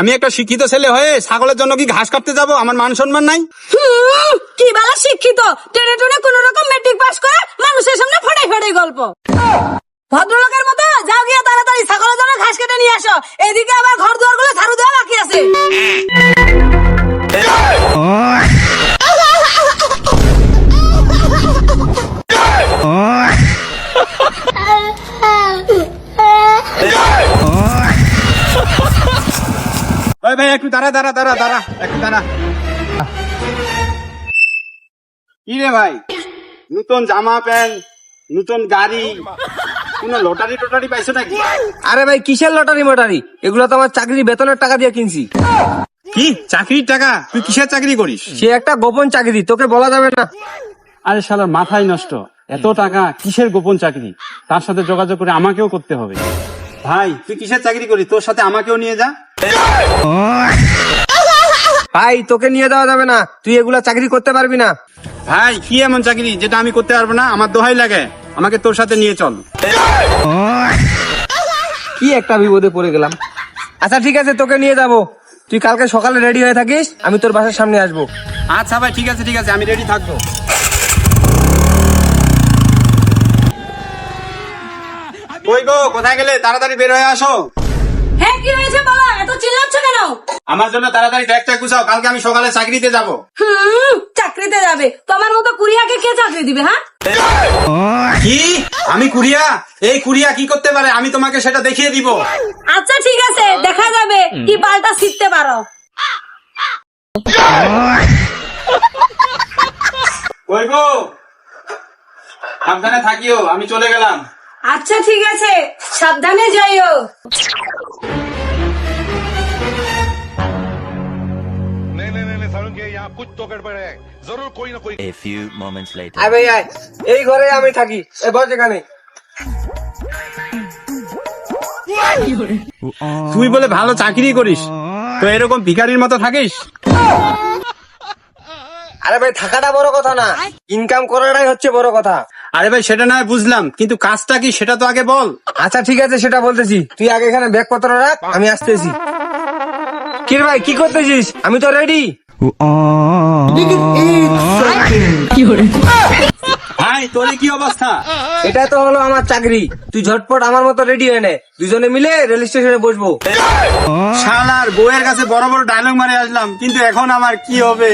আমি একটা শিক্ষিত ছেলে হয়ে ছাগলের জন্য কি ঘাস কাটতে যাব? আমার মান সম্মান নাই? কি বালা শিক্ষিত, টেনে টুনে কোন রকম মেট্রিক পাস করে মানুষের সামনে ফটাই ফটাই গল্প। ভদ্রলোকের মতো যাও গিয়ে তাড়াতাড়ি ছাগলের জন্য ঘাস কেটে নিয়ে আসো, এদিকে আবার ঘর দুয়ার গুলো ঝাড়ু দেওয়া বাকি আছে। ওই ভাই একটু দাঁড়া দাঁড়া দাঁড়া দাঁড়া একটু দাঁড়া। কি রে ভাই, নতুন জামা প্যান্ট, নতুন গাড়ি, কোনো লটারি টটারি পাইছো নাকি? আরে ভাই কিসের লটারি মটারি, এগুলো তো আমার চাকরির বেতনের টাকা দিয়ে কিনছি। কি চাকরির টাকা? তুই কিসের চাকরি করিস? সে একটা গোপন চাকরি, তোকে বলা যাবে না। আরে শালার মাথায় নষ্ট, এত টাকা কিসের গোপন চাকরি? তার সাথে যোগাযোগ করে আমাকেও করতে হবে। ভাই তুই কিসের চাকরি করিস? তোর সাথে আমাকেও নিয়ে যা। ভাই তোকে নিয়ে যাওয়া যাবে না, তুই এগুলা চাকরি করতে পারবি না। ভাই কি এমন চাকরি যেটা আমি করতে পারবো না? আমার দোহাই লাগে, আমাকে তোর সাথে নিয়ে চল। কি একটা বিপদে পড়ে গেলাম। আচ্ছা ঠিক আছে, তোকে নিয়ে যাব। তুই কালকে সকালে রেডি হয়ে থাকিস, আমি তোর বাসার সামনে আসবো। আচ্ছা ভাই ঠিক আছে ঠিক আছে, আমি রেডি থাকবো। কই গো, কোথায় গেলে? তাড়াতাড়ি বের হয়ে আসো। হ্যাঁ কি হয়েছে বাবা, এত চিল্লাচ্ছ কেন? আমার জন্য তাড়াতাড়ি ব্যাগ ট্যাগ গুছাও, কালকে আমি সকালে চাকরিতে যাব। চাকরিতে যাবে? তোমার মতো কুড়িয়াকে কে চাকরি দিবে? হ্যাঁ কি? আমি কুড়িয়া? এই কুড়িয়া কি করতে পারে আমি তোমাকে সেটা দেখিয়ে দিব। আচ্ছা ঠিক আছে, দেখা যাবে কি বালটা শিখতে পারো। কই গো, সাবধানে থাকিও, আমি চলে গেলাম। আচ্ছা ঠিক আছে, সাবধানে যাইও। नहीं सारुण के यहाँ कुछ तो गड़बड़ है, जरूर कोई ना कोई। A few moments later. আয় ভাই আয়, এই ঘরে আমি থাকি, এই বস এখানে। তুই বলে ভালো চাকরি করিস, তো এরকম ভিখারির মতো থাকিস? আরে ভাই থাকাটা বড় কথা না, ইনকাম করাটাই হচ্ছে বড় কথা। আরে ভাই সেটা নয় বুঝলাম, কিন্তু কাজটা কি সেটা তো আগে বল। আচ্ছা ঠিক আছে, সেটা বলতেছি, তুই আগে এখানে ব্যাগপত্র রাখ, আমি আসতেছি। কি রে ভাই কি করতেছিস? আমি তো রেডি। ভাই তোর কি অবস্থা? এটা তো হলো আমার চাকরি, তুই ঝটপট আমার মতো রেডি হয়ে নে, দুজনে মিলে রেল স্টেশনে বসবো। শালার বউয়ের কাছে বড় বড় ডায়লগ মারে আসলাম, কিন্তু এখন আমার কি হবে?